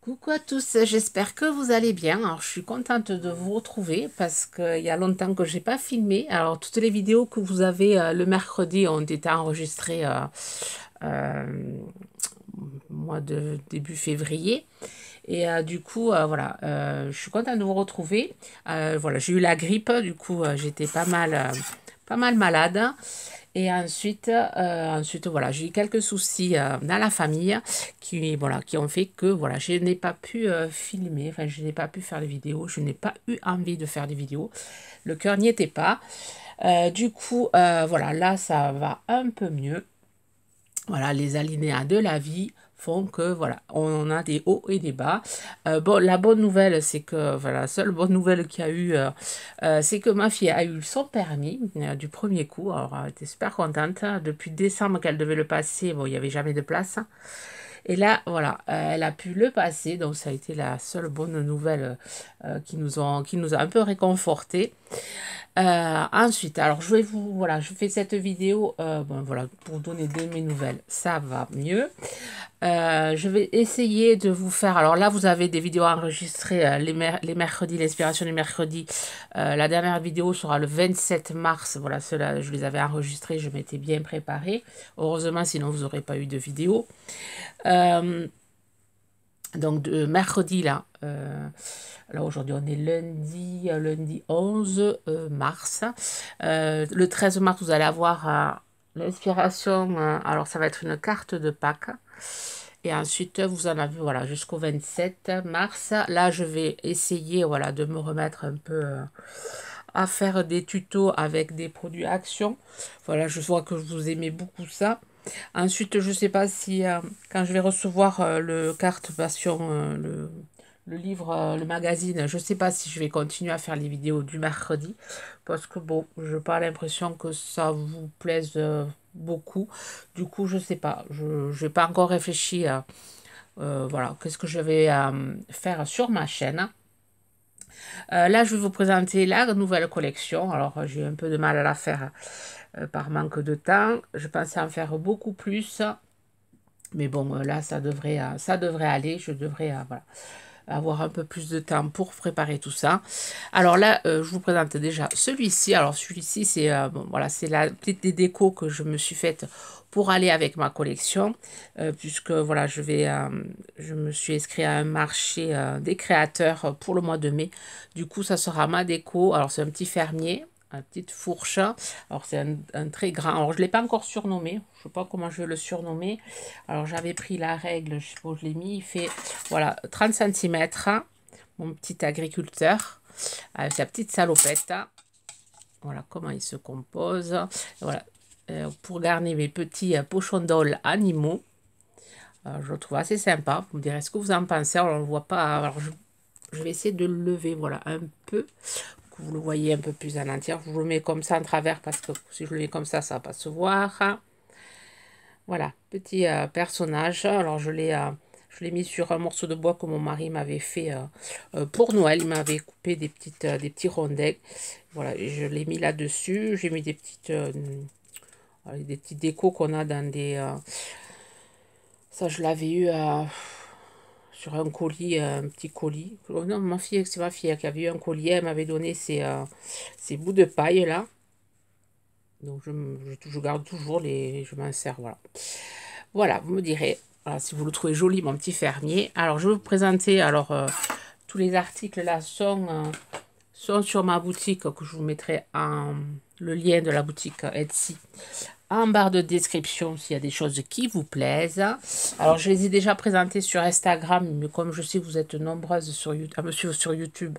Coucou à tous, j'espère que vous allez bien. Alors, je suis contente de vous retrouver parce qu'il y a longtemps que j'ai pas filmé. Alors, toutes les vidéos que vous avez le mercredi ont été enregistrées euh, mois de début février. Et du coup, voilà, je suis contente de vous retrouver. Voilà, j'ai eu la grippe, du coup, j'étais pas mal malade. Et ensuite, voilà, j'ai eu quelques soucis dans la famille voilà, qui ont fait que voilà, je n'ai pas pu filmer, enfin, je n'ai pas pu faire des vidéos, je n'ai pas eu envie de faire des vidéos. Le cœur n'y était pas. Du coup, voilà, là, ça va un peu mieux. Voilà, les alinéas de la vie font que voilà, on a des hauts et des bas. Bon, la bonne nouvelle, c'est que voilà, la seule bonne nouvelle qu'il y a eu, c'est que ma fille a eu son permis du premier coup. Alors, elle était super contente. Depuis décembre qu'elle devait le passer, bon, il n'y avait jamais de place. Et là, voilà, elle a pu le passer, donc ça a été la seule bonne nouvelle qui nous a un peu réconfortés. Ensuite, alors je vais vous, voilà, je fais cette vidéo, bon, voilà, pour donner de mes nouvelles, ça va mieux. Je vais essayer de vous faire, alors là vous avez des vidéos enregistrées les mercredis, l'inspiration du mercredi. La dernière vidéo sera le 27 mars, voilà, cela je les avais enregistrées, je m'étais bien préparée. Heureusement, sinon vous n'aurez pas eu de vidéo. Donc de mercredi là, là aujourd'hui on est lundi 11 mars. Le 13 mars vous allez avoir l'inspiration, alors ça va être une carte de Pâques. Et ensuite vous en avez voilà jusqu'au 27 mars. Là je vais essayer voilà de me remettre un peu à faire des tutos avec des produits Action. Voilà, je vois que vous aimez beaucoup ça. Ensuite, je ne sais pas si quand je vais recevoir le carte passion, le livre, le magazine, je ne sais pas si je vais continuer à faire les vidéos du mercredi parce que bon, je n'ai pas l'impression que ça vous plaise beaucoup. Du coup, je ne sais pas, je n'ai pas encore réfléchi à voilà, qu'est-ce que je vais faire sur ma chaîne. Là, je vais vous présenter la nouvelle collection. Alors, j'ai un peu de mal à la faire par manque de temps. Je pensais en faire beaucoup plus. Mais bon, là, ça devrait aller. Je devrais voilà, avoir un peu plus de temps pour préparer tout ça. Alors là, je vous présente déjà celui-ci. Alors celui-ci, c'est bon, voilà, c'est la petite déco que je me suis faite pour aller avec ma collection, puisque voilà, je me suis inscrit à un marché des créateurs pour le mois de mai. Du coup, ça sera ma déco. Alors c'est un petit fermier. Une petite fourche. Alors, c'est un très grand. Alors, je ne l'ai pas encore surnommé. Je ne sais pas comment je vais le surnommer. Alors, j'avais pris la règle. Je sais pas où je l'ai mis. Il fait, voilà, 30 cm. Mon petit agriculteur. Avec sa petite salopette. Voilà comment il se compose. Voilà. Pour garnir mes petits pochons d'ol animaux. Je le trouve assez sympa. Vous me direz ce que vous en pensez. Alors, on ne le voit pas. Alors, je vais essayer de le lever. Voilà, un peu que vous le voyez un peu plus en entier. Je vous le mets comme ça en travers parce que si je le mets comme ça ne va pas se voir. Voilà, petit personnage. Alors je l'ai mis sur un morceau de bois que mon mari m'avait fait pour Noël. Il m'avait coupé des petits rondins. Voilà, et je l'ai mis là-dessus. J'ai mis des petites décos qu'on a dans des... ça, je l'avais eu sur un colis, un petit colis. Oh non, c'est ma fille qui avait eu un collier. Elle m'avait donné ces bouts de paille là. Donc je garde toujours je m'en sers, voilà. Voilà, vous me direz, voilà, si vous le trouvez joli, mon petit fermier. Alors, je vais vous présenter, alors, tous les articles là sont sur ma boutique, que je vous mettrai le lien de la boutique Etsy en barre de description s'il y a des choses qui vous plaisent. Alors, je les ai déjà présentés sur Instagram, mais comme je sais que vous êtes nombreuses à me suivre sur YouTube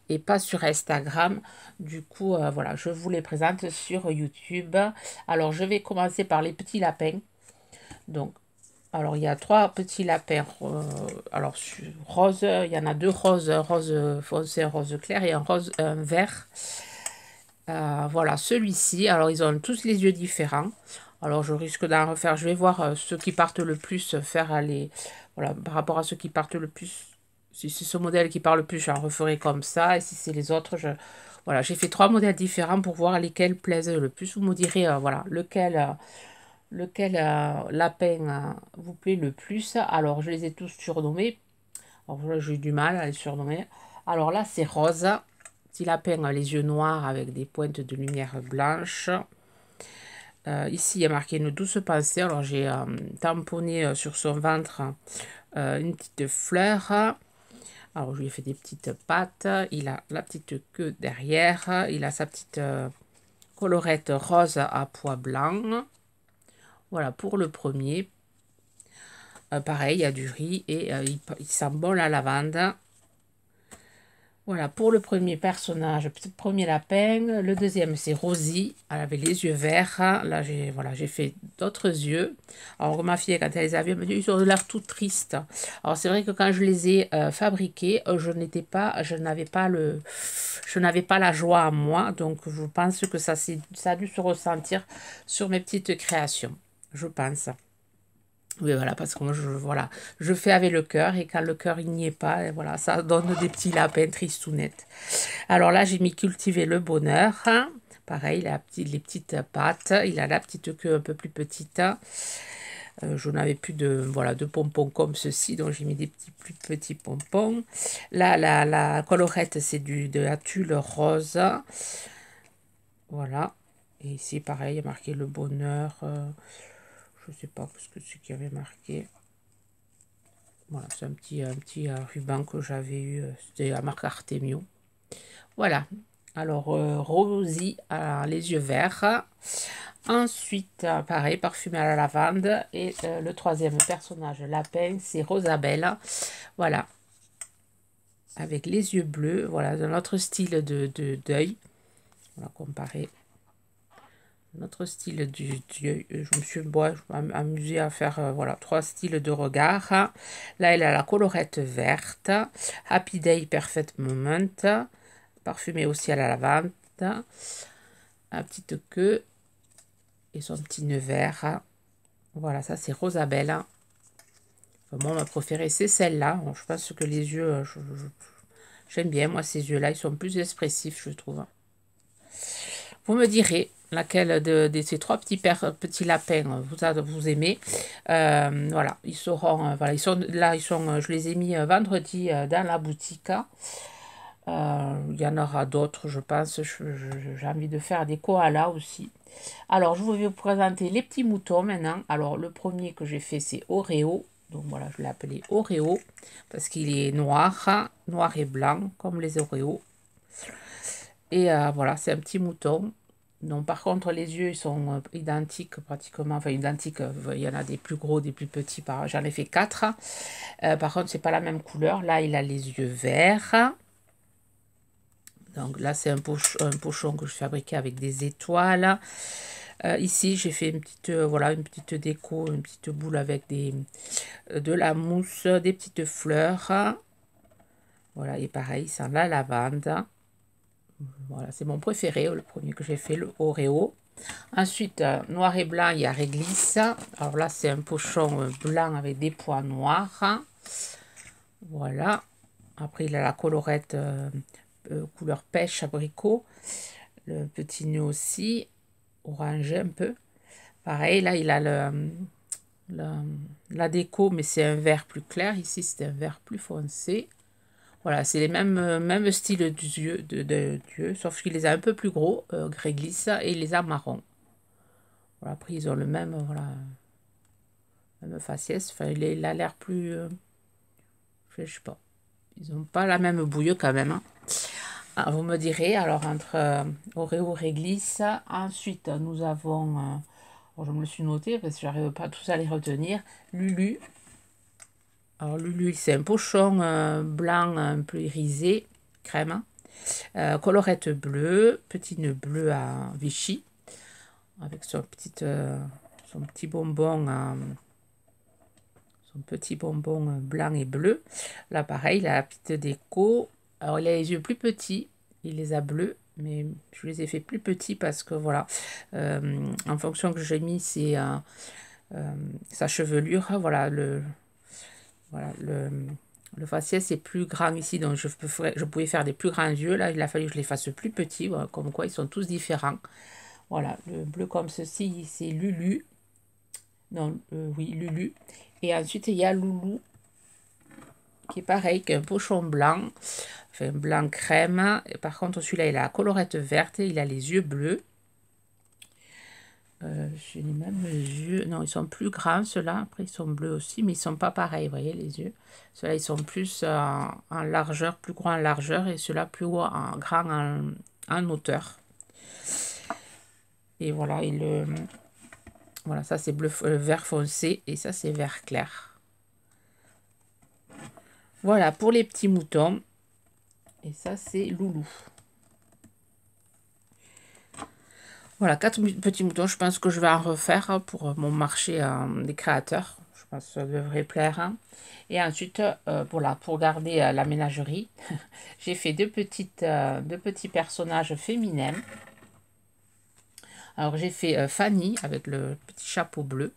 et pas sur Instagram, du coup, voilà, je vous les présente sur YouTube. Alors, je vais commencer par les petits lapins. Donc, alors il y a trois petits lapins alors rose, il y en a deux roses, rose foncé, rose clair et un vert. Voilà, celui-ci, alors ils ont tous les yeux différents. Alors je risque d'en refaire, je vais voir ceux qui partent le plus, faire les... Voilà, par rapport à ceux qui partent le plus, si c'est ce modèle qui part le plus, j'en referai comme ça. Et si c'est les autres, voilà, j'ai fait trois modèles différents pour voir lesquels plaisent le plus. Vous me direz, voilà, lequel lapin vous plaît le plus. Alors, je les ai tous surnommés. Alors voilà, j'ai eu du mal à les surnommer. Alors là, c'est rose. Petit lapin a les yeux noirs avec des pointes de lumière blanche. Ici, il y a marqué une douce pensée. Alors, j'ai tamponné sur son ventre une petite fleur. Alors, je lui ai fait des petites pattes. Il a la petite queue derrière. Il a sa petite colorette rose à pois blanc. Voilà, pour le premier. Pareil, il y a du riz et il sent bon la lavande. Voilà, pour le premier personnage, premier lapin. Le deuxième, c'est Rosie. Elle avait les yeux verts. Là, j'ai fait d'autres yeux. Alors, ma fille, quand elle les a vus, elle me dit, ils ont l'air tout tristes. Alors, c'est vrai que quand je les ai fabriqués, je n'avais pas la joie à moi. Donc, je pense que ça a dû se ressentir sur mes petites créations. Je pense. Oui, voilà, parce que moi, je fais avec le cœur et quand le cœur il n'y est pas, et voilà, ça donne des petits lapins tristounettes. Alors là, j'ai mis cultiver le bonheur. Pareil, les petites pattes, il a la petite queue un peu plus petite. Je n'avais plus de pompons comme ceci, donc j'ai mis des plus petits pompons. Là, la colorette, c'est de la tulle rose. Voilà. Et ici, pareil, il y a marqué le bonheur. Je ne sais pas ce que c'est qui avait marqué. Voilà, c'est un petit ruban que j'avais eu, c'était la marque Artemio. Voilà, alors Rosie a les yeux verts. Ensuite, pareil, parfumé à la lavande. Et le troisième personnage, lapin, c'est Rosabelle. Voilà, avec les yeux bleus. Voilà, un autre style de deuil. On va comparer. Notre style je me suis amusée à faire voilà, 3 styles de regard. Là, elle a la colorette verte. Happy Day, Perfect Moment. Parfumé aussi à la lavande. La petite queue. Et son petit nœud vert. Voilà, ça c'est Rosabelle. Enfin, moi, ma préférée, c'est celle-là. Je pense que les yeux, j'aime bien. Moi, ces yeux-là, ils sont plus expressifs, je trouve. Vous me direz laquelle de ces 3 petits lapins vous aimez. Voilà, ils seront, voilà, ils sont là, je les ai mis vendredi dans la boutique. Il y en aura d'autres, je pense. J'ai envie de faire des koalas aussi. Alors, je vais vous présenter les petits moutons maintenant. Alors, le premier que j'ai fait, c'est Oreo. Donc voilà, je l'ai appelé Oreo parce qu'il est noir et blanc comme les Oreos. Et voilà, c'est un petit mouton. Donc, par contre, les yeux, ils sont identiques pratiquement. Enfin, identiques, il y en a des plus gros, des plus petits. J'en ai fait 4. Par contre, c'est pas la même couleur. Là, il a les yeux verts. Donc là, c'est un pochon que je fabriquais avec des étoiles. Ici, j'ai fait voilà, une petite déco, une petite boule avec de la mousse, des petites fleurs. Voilà, et pareil, ça la lavande. Voilà, c'est mon préféré, le premier que j'ai fait, le Oreo. Ensuite, noir et blanc, il y a réglisse. Alors là, c'est un pochon blanc avec des pois noirs. Voilà. Après, il a la colorette couleur pêche abricot. Le petit nœud aussi, orangé un peu. Pareil, là, il a la déco, mais c'est un vert plus clair. Ici, c'est un vert plus foncé. Voilà, c'est les mêmes styles d'yeux, sauf qu'il les a un peu plus gros, grès glisse, et il les a marron. Voilà, après, ils ont le même, voilà, même faciès. Enfin, il a l'air plus, je sais pas. Ils n'ont pas la même bouille quand même. Hein. Ah, vous me direz, alors entre Oreo réglisse, ensuite nous avons, je me le suis noté parce que j'arrive pas tous à les retenir, Lulu. Alors Lulu, c'est un pochon blanc un peu irisé, crème, colorette bleue, petit nœud bleu à Vichy, avec son petit bonbon, blanc et bleu. Là pareil, il a la petite déco. Alors il a les yeux plus petits, il les a bleus, mais je les ai fait plus petits parce que voilà, en fonction que j'ai mis sa chevelure, voilà, le faciès est plus grand ici, donc je pouvais faire des plus grands yeux. Là, il a fallu que je les fasse plus petits, voilà, comme quoi ils sont tous différents. Voilà, le bleu comme ceci, c'est Lulu. Non, oui, Lulu. Et ensuite, il y a Loulou, qui est pareil qu'un pochon blanc, enfin blanc crème. Et par contre, celui-là, il a la colorette verte, il a les yeux bleus. J'ai les mêmes yeux. Non, ils sont plus grands, ceux-là. Après, ils sont bleus aussi, mais ils sont pas pareils, vous voyez, les yeux. Ceux-là, ils sont plus en largeur, plus grands en largeur, et ceux-là, plus gros grand en hauteur. Et voilà, voilà, ça c'est bleu, vert foncé, et ça c'est vert clair. Voilà, pour les petits moutons. Et ça, c'est Loulou. Voilà, 4 petits moutons. Je pense que je vais en refaire pour mon marché des créateurs. Je pense que ça devrait plaire. Hein. Et ensuite, voilà, pour garder la ménagerie, j'ai fait deux petits personnages féminins. Alors, j'ai fait Fanny avec le petit chapeau bleu,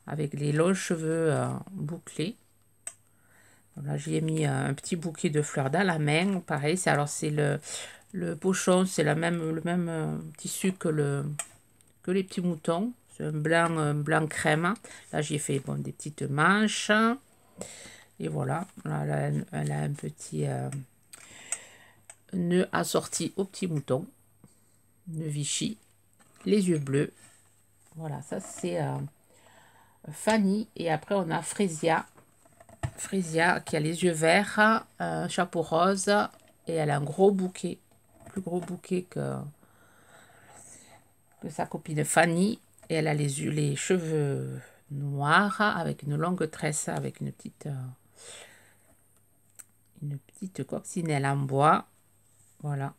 avec les longs cheveux bouclés. Là, j'y ai mis un petit bouquet de fleurs dans la main. Pareil, c'est le pochon, c'est le même tissu que les petits moutons. C'est un blanc crème. Là, j'ai fait des petites manches. Et voilà, là, elle a un petit nœud assorti au petit mouton. Nœud Vichy. Les yeux bleus. Voilà, ça c'est Fanny. Et après, on a Frésia. Frésia qui a les yeux verts, un chapeau rose. Et elle a un gros bouquet. Plus gros bouquet que sa copine Fanny. Et elle a les cheveux noirs avec une longue tresse, avec une petite coccinelle en bois. Voilà.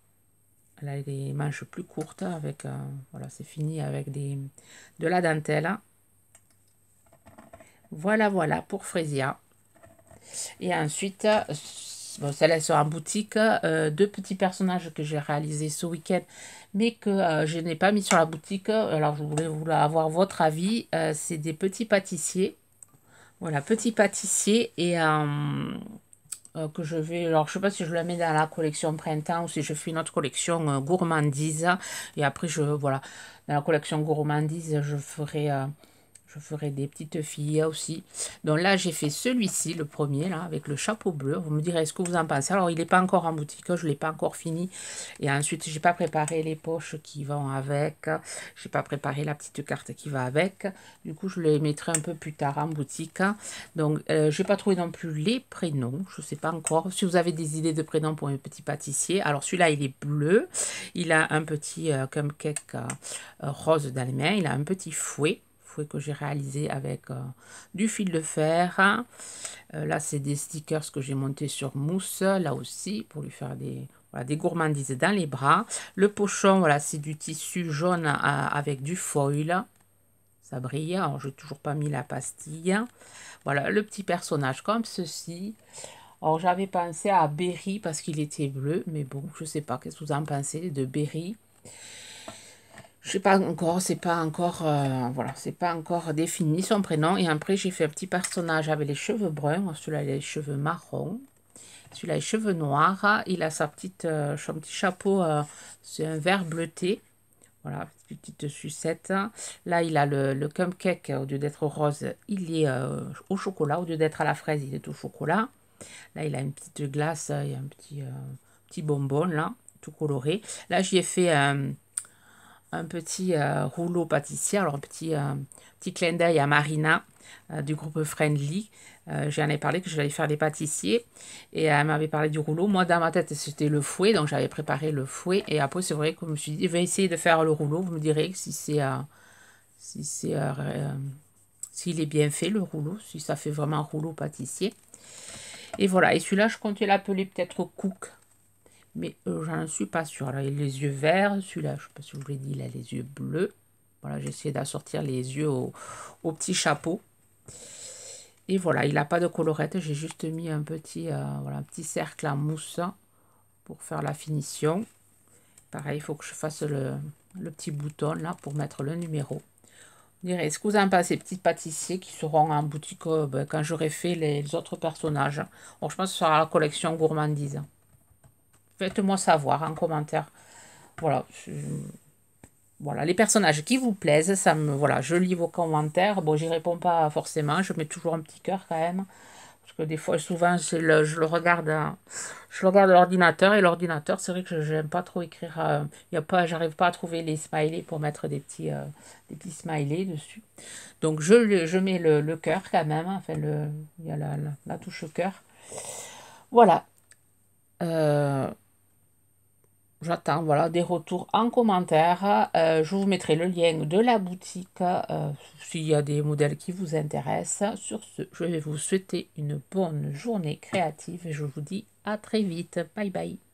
Elle a les manches plus courtes avec, voilà, c'est fini avec de la dentelle. Voilà, voilà pour Frésia. Et ensuite, bon, celles-là sont en boutique. Deux petits personnages que j'ai réalisés ce week-end, mais que je n'ai pas mis sur la boutique. Alors, je voulais avoir votre avis. C'est des petits pâtissiers. Voilà, petits pâtissiers et que je vais... Alors, je ne sais pas si je la mets dans la collection printemps ou si je fais une autre collection gourmandise. Et après, voilà, dans la collection gourmandise, je ferai des petites filles aussi. Donc là, j'ai fait celui-ci, le premier, là, avec le chapeau bleu. Vous me direz ce que vous en pensez. Alors, il n'est pas encore en boutique, je ne l'ai pas encore fini. Et ensuite, je n'ai pas préparé les poches qui vont avec. Je n'ai pas préparé la petite carte qui va avec. Du coup, je les mettrai un peu plus tard en boutique. Donc, je n'ai pas trouvé non plus les prénoms. Je ne sais pas encore. Si vous avez des idées de prénoms pour un petit pâtissier. Alors, celui-là, il est bleu. Il a un petit cupcake rose dans les mains. Il a un petit fouet que j'ai réalisé avec du fil de fer. Là, c'est des stickers que j'ai montés sur mousse, là aussi, pour lui faire des gourmandises dans les bras. Le pochon, voilà, c'est du tissu jaune avec du foil. Ça brille. Alors, je n'ai toujours pas mis la pastille. Voilà, le petit personnage comme ceci. Alors, j'avais pensé à Berry parce qu'il était bleu, mais bon, je ne sais pas. Qu'est-ce que vous en pensez de Berry? Je sais pas encore, c'est pas encore, voilà, c'est pas encore défini son prénom. Et après, j'ai fait un petit personnage avec les cheveux bruns. Celui-là, il a les cheveux marrons. Celui-là, les cheveux noirs. Il a son petit chapeau, c'est un vert bleuté. Voilà, petite sucette. Là, il a le cupcake, au lieu d'être rose, il est au chocolat. Au lieu d'être à la fraise, il est au chocolat. Là, il a une petite glace, il y a un petit bonbon, là, tout coloré. Là, j'y ai fait un petit rouleau pâtissier, alors un petit clin d'œil à Marina du groupe Friendly. J'en ai parlé que j'allais faire des pâtissiers et elle m'avait parlé du rouleau. Moi, dans ma tête, c'était le fouet, donc j'avais préparé le fouet. Et après, c'est vrai que je me suis dit, je vais essayer de faire le rouleau. Vous me direz si s'il est bien fait, le rouleau, si ça fait vraiment un rouleau pâtissier. Et voilà, et celui-là, je comptais l'appeler peut-être Cook. Mais j'en suis pas sûre. Alors, il a les yeux verts. Celui-là, je ne sais pas si je vous l'ai dit, il a les yeux bleus. Voilà, j'ai essayé d'assortir les yeux au petit chapeau. Et voilà, il n'a pas de colorette. J'ai juste mis un petit cercle en mousse pour faire la finition. Pareil, il faut que je fasse le petit bouton là pour mettre le numéro. Vous direz, est-ce que vous en pensez, petits pâtissiers qui seront en boutique quand j'aurai fait les autres personnages? Bon, je pense que ce sera la collection gourmandise. Faites-moi savoir en commentaire. Voilà, voilà, les personnages qui vous plaisent, voilà, je lis vos commentaires. Bon, j'y réponds pas forcément, je mets toujours un petit cœur quand même. Parce que des fois, souvent, je le regarde, je le regarde à l'ordinateur, et l'ordinateur, c'est vrai que je n'aime pas trop écrire. Y a pas, j'arrive pas à trouver les smileys pour mettre des petits smileys dessus. Donc, je mets le cœur quand même, hein. Enfin, il y a la touche cœur. Voilà. Euh, J'attends, voilà, des retours en commentaire. Je vous mettrai le lien de la boutique s'il y a des modèles qui vous intéressent. Sur ce, je vais vous souhaiter une bonne journée créative et je vous dis à très vite. Bye bye.